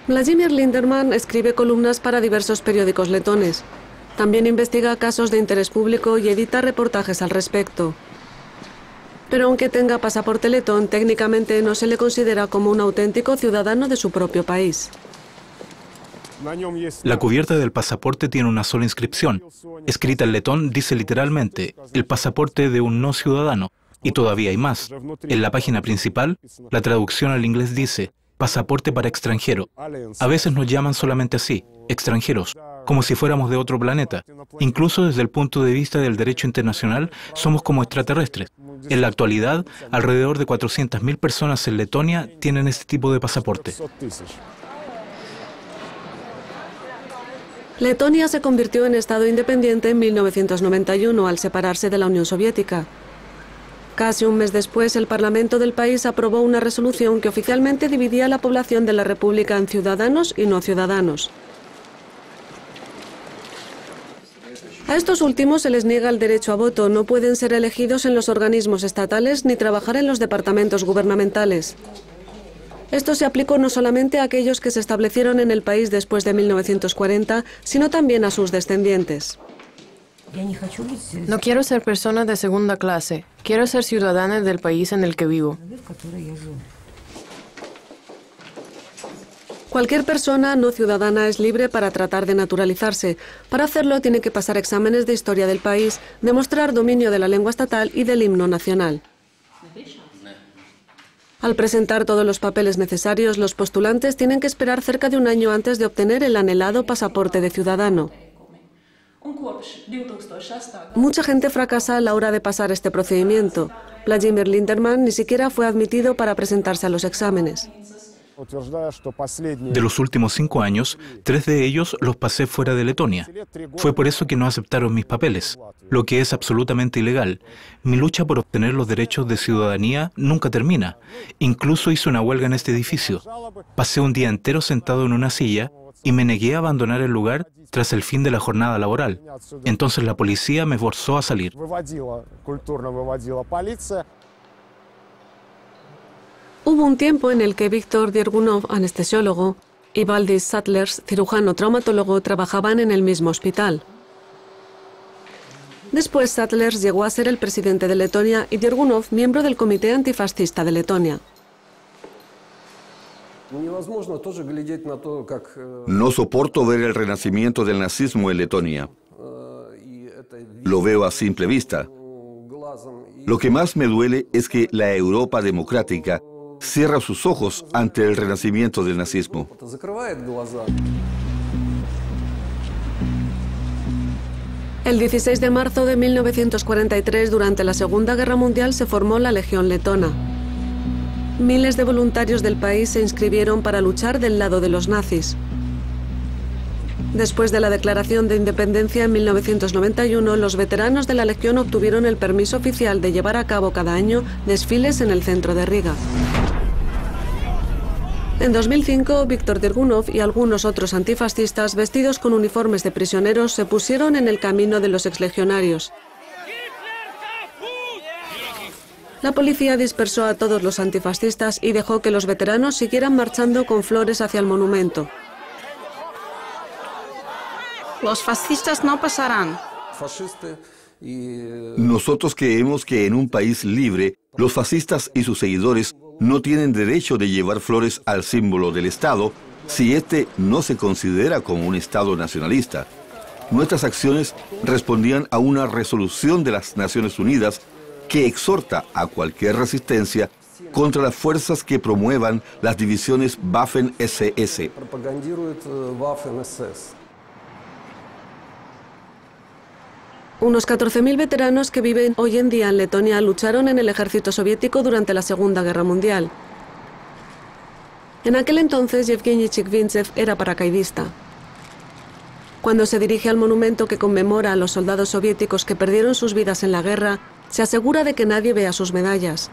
Vladimir Linderman escribe columnas para diversos periódicos letones. También investiga casos de interés público y edita reportajes al respecto. Pero aunque tenga pasaporte letón, técnicamente no se le considera como un auténtico ciudadano de su propio país. La cubierta del pasaporte tiene una sola inscripción. Escrita en letón dice literalmente, el pasaporte de un no ciudadano. Y todavía hay más. En la página principal, la traducción al inglés dice, pasaporte para extranjero. A veces nos llaman solamente así, extranjeros, como si fuéramos de otro planeta. Incluso desde el punto de vista del derecho internacional, somos como extraterrestres. En la actualidad, alrededor de 400.000 personas en Letonia tienen este tipo de pasaporte. Letonia se convirtió en Estado independiente en 1991 al separarse de la Unión Soviética. Casi un mes después, el Parlamento del país aprobó una resolución que oficialmente dividía a la población de la República en ciudadanos y no ciudadanos. A estos últimos se les niega el derecho a voto, no pueden ser elegidos en los organismos estatales ni trabajar en los departamentos gubernamentales. Esto se aplicó no solamente a aquellos que se establecieron en el país después de 1940, sino también a sus descendientes. No quiero ser persona de segunda clase. Quiero ser ciudadana del país en el que vivo. Cualquier persona no ciudadana es libre para tratar de naturalizarse. Para hacerlo tiene que pasar exámenes de historia del país, demostrar dominio de la lengua estatal y del himno nacional. Al presentar todos los papeles necesarios, los postulantes tienen que esperar cerca de un año antes de obtener el anhelado pasaporte de ciudadano. Mucha gente fracasa a la hora de pasar este procedimiento. Vladimir Linderman ni siquiera fue admitido para presentarse a los exámenes. De los últimos 5 años, 3 de ellos los pasé fuera de Letonia. Fue por eso que no aceptaron mis papeles, lo que es absolutamente ilegal. Mi lucha por obtener los derechos de ciudadanía nunca termina. Incluso hice una huelga en este edificio. Pasé un día entero sentado en una silla y me negué a abandonar el lugar tras el fin de la jornada laboral. Entonces la policía me forzó a salir. Hubo un tiempo en el que Víctor Diergunov, anestesiólogo, y Valdis Sattlers, cirujano traumatólogo, trabajaban en el mismo hospital. Después Sattlers llegó a ser el presidente de Letonia y Diergunov miembro del Comité Antifascista de Letonia. No soporto ver el renacimiento del nazismo en Letonia. Lo veo a simple vista. Lo que más me duele es que la Europa democrática cierra sus ojos ante el renacimiento del nazismo. El 16 de marzo de 1943, durante la Segunda Guerra Mundial, se formó la Legión Letona. Miles de voluntarios del país se inscribieron para luchar del lado de los nazis. Después de la declaración de independencia en 1991, los veteranos de la Legión obtuvieron el permiso oficial de llevar a cabo cada año desfiles en el centro de Riga. En 2005, Víctor Diergunov y algunos otros antifascistas vestidos con uniformes de prisioneros se pusieron en el camino de los exlegionarios. La policía dispersó a todos los antifascistas y dejó que los veteranos siguieran marchando con flores hacia el monumento. Los fascistas no pasarán. Nosotros creemos que en un país libre, los fascistas y sus seguidores no tienen derecho de llevar flores al símbolo del Estado si este no se considera como un Estado nacionalista. Nuestras acciones respondían a una resolución de las Naciones Unidas que exhorta a cualquier resistencia contra las fuerzas que promuevan las divisiones Waffen-SS. Unos 14.000 veteranos que viven hoy en día en Letonia lucharon en el ejército soviético durante la Segunda Guerra Mundial. En aquel entonces, Yevgeny Chikvintsev era paracaidista. Cuando se dirige al monumento que conmemora a los soldados soviéticos que perdieron sus vidas en la guerra, se asegura de que nadie vea sus medallas.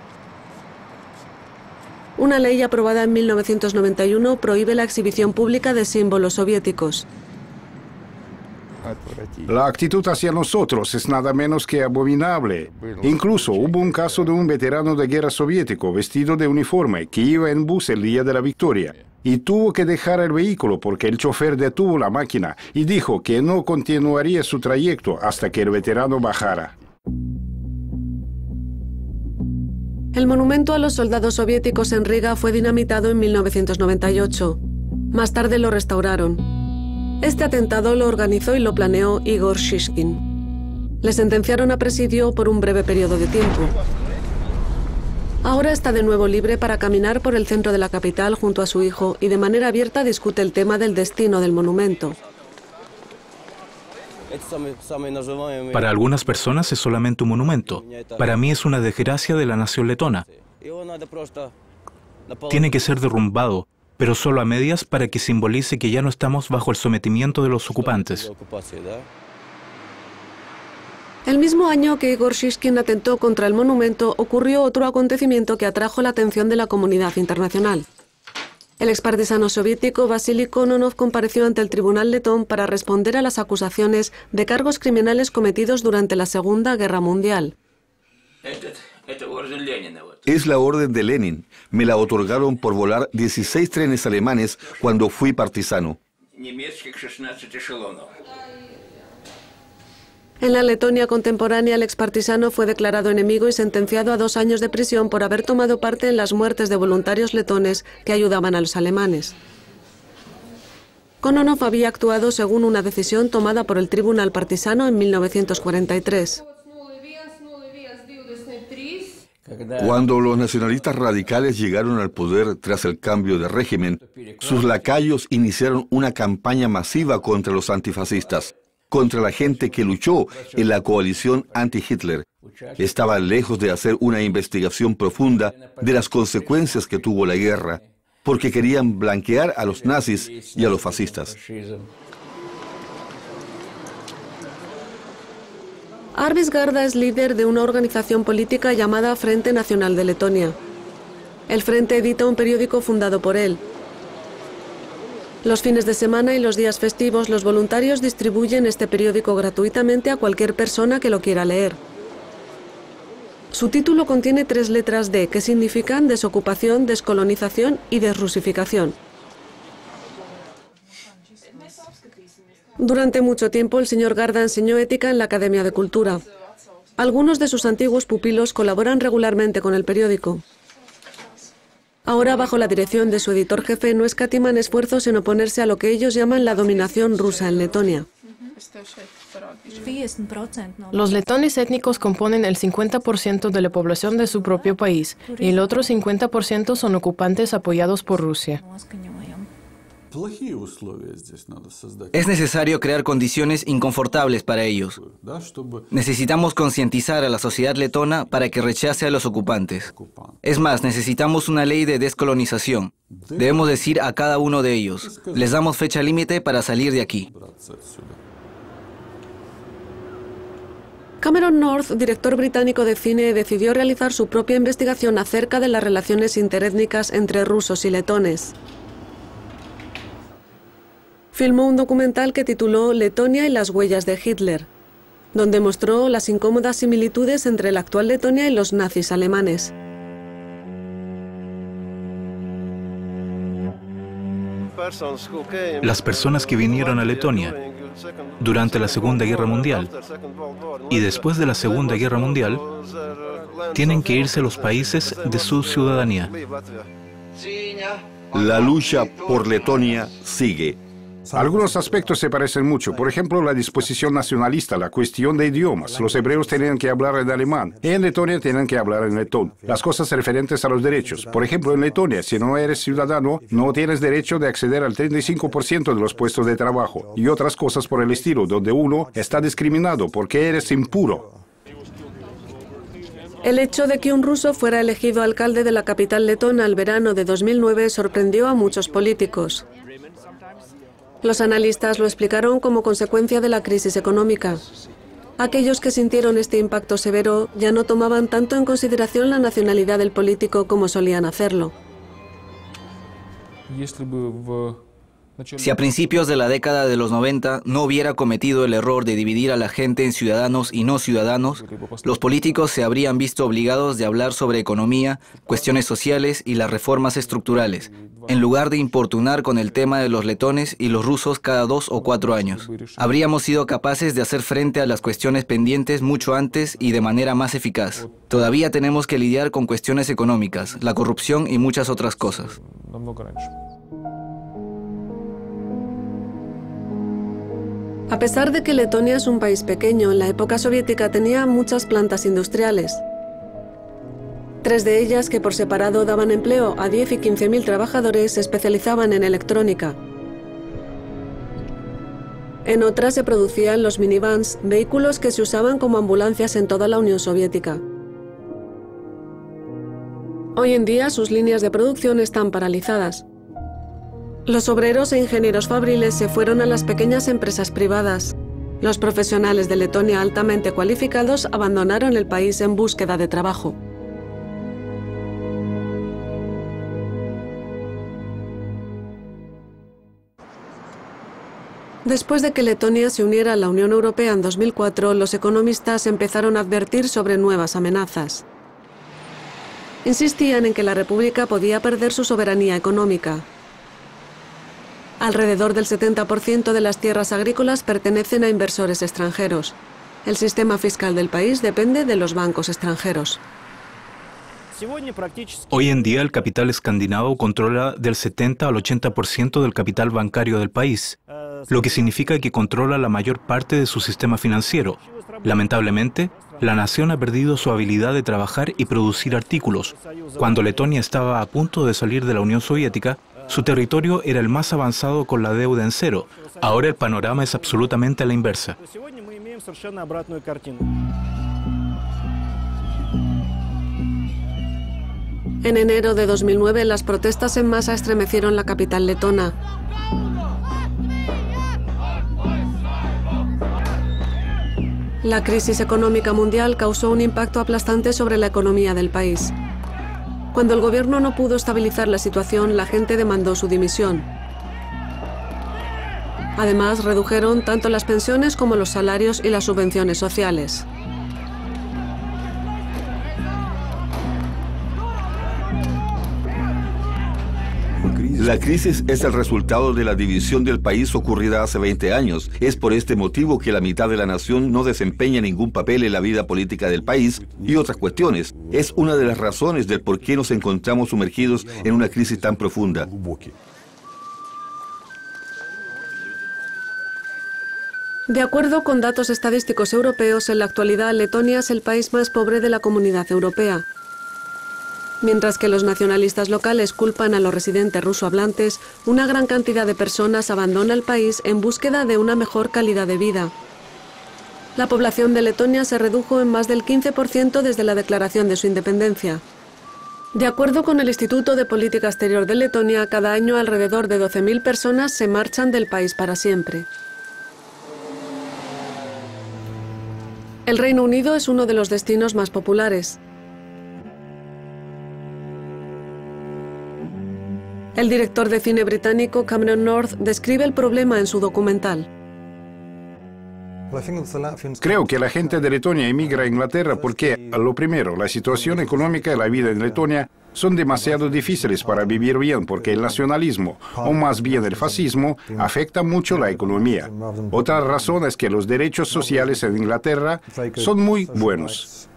Una ley aprobada en 1991 prohíbe la exhibición pública de símbolos soviéticos. La actitud hacia nosotros es nada menos que abominable. Incluso hubo un caso de un veterano de guerra soviético vestido de uniforme que iba en bus el día de la victoria. y tuvo que dejar el vehículo porque el chofer detuvo la máquina y dijo que no continuaría su trayecto hasta que el veterano bajara. El monumento a los soldados soviéticos en Riga fue dinamitado en 1998. Más tarde lo restauraron. Este atentado lo organizó y lo planeó Igor Shishkin. Le sentenciaron a presidio por un breve periodo de tiempo. Ahora está de nuevo libre para caminar por el centro de la capital junto a su hijo y de manera abierta discute el tema del destino del monumento. Para algunas personas es solamente un monumento. Para mí es una desgracia de la nación letona. Tiene que ser derrumbado, pero solo a medias para que simbolice que ya no estamos bajo el sometimiento de los ocupantes. El mismo año que Igor Shishkin atentó contra el monumento, ocurrió otro acontecimiento que atrajo la atención de la comunidad internacional. El expartisano soviético Vasily Kononov compareció ante el tribunal letón para responder a las acusaciones de cargos criminales cometidos durante la Segunda Guerra Mundial. Es la orden de Lenin. Me la otorgaron por volar 16 trenes alemanes cuando fui partisano. En la Letonia contemporánea, el expartisano fue declarado enemigo y sentenciado a 2 años de prisión por haber tomado parte en las muertes de voluntarios letones que ayudaban a los alemanes. Kononov había actuado según una decisión tomada por el tribunal partisano en 1943. Cuando los nacionalistas radicales llegaron al poder tras el cambio de régimen, sus lacayos iniciaron una campaña masiva contra los antifascistas, contra la gente que luchó en la coalición anti-Hitler. Estaban lejos de hacer una investigación profunda de las consecuencias que tuvo la guerra, porque querían blanquear a los nazis y a los fascistas. Arvis Garda es líder de una organización política llamada Frente Nacional de Letonia. El Frente edita un periódico fundado por él. Los fines de semana y los días festivos, los voluntarios distribuyen este periódico gratuitamente a cualquier persona que lo quiera leer. Su título contiene 3 letras D, que significan desocupación, descolonización y desrusificación. Durante mucho tiempo, el señor Garda enseñó ética en la Academia de Cultura. Algunos de sus antiguos pupilos colaboran regularmente con el periódico. Ahora, bajo la dirección de su editor jefe, no escatiman esfuerzos en oponerse a lo que ellos llaman la dominación rusa en Letonia. Los letones étnicos componen el 50% de la población de su propio país y el otro 50% son ocupantes apoyados por Rusia. Es necesario crear condiciones inconfortables para ellos. Necesitamos concientizar a la sociedad letona para que rechace a los ocupantes. Es más, necesitamos una ley de descolonización. Debemos decir a cada uno de ellos, les damos fecha límite para salir de aquí. Cameron North, director británico de cine, decidió realizar su propia investigación acerca de las relaciones interétnicas entre rusos y letones. Filmó un documental que tituló Letonia y las huellas de Hitler, donde mostró las incómodas similitudes entre la actual Letonia y los nazis alemanes. Las personas que vinieron a Letonia durante la Segunda Guerra Mundial y después de la Segunda Guerra Mundial tienen que irse a los países de su ciudadanía. La lucha por Letonia sigue. Algunos aspectos se parecen mucho. Por ejemplo, la disposición nacionalista, la cuestión de idiomas. Los hebreos tenían que hablar en alemán. En Letonia tienen que hablar en letón. Las cosas referentes a los derechos. Por ejemplo, en Letonia, si no eres ciudadano, no tienes derecho de acceder al 35% de los puestos de trabajo. Y otras cosas por el estilo, donde uno está discriminado porque eres impuro. El hecho de que un ruso fuera elegido alcalde de la capital letona el verano de 2009 sorprendió a muchos políticos. Los analistas lo explicaron como consecuencia de la crisis económica. Aquellos que sintieron este impacto severo ya no tomaban tanto en consideración la nacionalidad del político como solían hacerlo. Si a principios de la década de los 90 no hubiera cometido el error de dividir a la gente en ciudadanos y no ciudadanos, los políticos se habrían visto obligados de hablar sobre economía, cuestiones sociales y las reformas estructurales, en lugar de importunar con el tema de los letones y los rusos cada 2 o 4 años. Habríamos sido capaces de hacer frente a las cuestiones pendientes mucho antes y de manera más eficaz. Todavía tenemos que lidiar con cuestiones económicas, la corrupción y muchas otras cosas. A pesar de que Letonia es un país pequeño, en la época soviética tenía muchas plantas industriales. 3 de ellas, que por separado daban empleo a 10 y 15.000 trabajadores, se especializaban en electrónica. En otras se producían los minivans, vehículos que se usaban como ambulancias en toda la Unión Soviética. Hoy en día sus líneas de producción están paralizadas. Los obreros e ingenieros fabriles se fueron a las pequeñas empresas privadas. Los profesionales de Letonia altamente cualificados abandonaron el país en búsqueda de trabajo. Después de que Letonia se uniera a la Unión Europea en 2004, los economistas empezaron a advertir sobre nuevas amenazas. Insistían en que la República podía perder su soberanía económica. Alrededor del 70% de las tierras agrícolas pertenecen a inversores extranjeros. El sistema fiscal del país depende de los bancos extranjeros. Hoy en día el capital escandinavo controla del 70 al 80% del capital bancario del país, lo que significa que controla la mayor parte de su sistema financiero. Lamentablemente, la nación ha perdido su habilidad de trabajar y producir artículos. Cuando Letonia estaba a punto de salir de la Unión Soviética, su territorio era el más avanzado con la deuda en cero. Ahora el panorama es absolutamente a la inversa. En enero de 2009, las protestas en masa estremecieron la capital letona. La crisis económica mundial causó un impacto aplastante sobre la economía del país. Cuando el gobierno no pudo estabilizar la situación, la gente demandó su dimisión. Además, redujeron tanto las pensiones como los salarios y las subvenciones sociales. La crisis es el resultado de la división del país ocurrida hace 20 años. Es por este motivo que la mitad de la nación no desempeña ningún papel en la vida política del país y otras cuestiones. Es una de las razones del por qué nos encontramos sumergidos en una crisis tan profunda. De acuerdo con datos estadísticos europeos, en la actualidad Letonia es el país más pobre de la Comunidad Europea. Mientras que los nacionalistas locales culpan a los residentes rusohablantes, una gran cantidad de personas abandona el país en búsqueda de una mejor calidad de vida. La población de Letonia se redujo en más del 15% desde la declaración de su independencia. De acuerdo con el Instituto de Política Exterior de Letonia, cada año alrededor de 12.000 personas se marchan del país para siempre. El Reino Unido es uno de los destinos más populares. El director de cine británico Cameron North describe el problema en su documental. Creo que la gente de Letonia emigra a Inglaterra porque, lo primero, la situación económica y la vida en Letonia son demasiado difíciles para vivir bien porque el nacionalismo, o más bien el fascismo, afecta mucho la economía. Otra razón es que los derechos sociales en Inglaterra son muy buenos.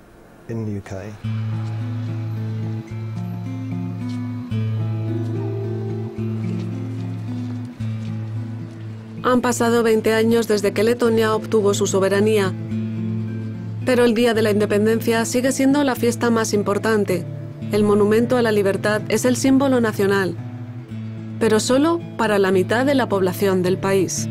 Han pasado 20 años desde que Letonia obtuvo su soberanía, pero el Día de la Independencia sigue siendo la fiesta más importante. El monumento a la libertad es el símbolo nacional, pero solo para la mitad de la población del país.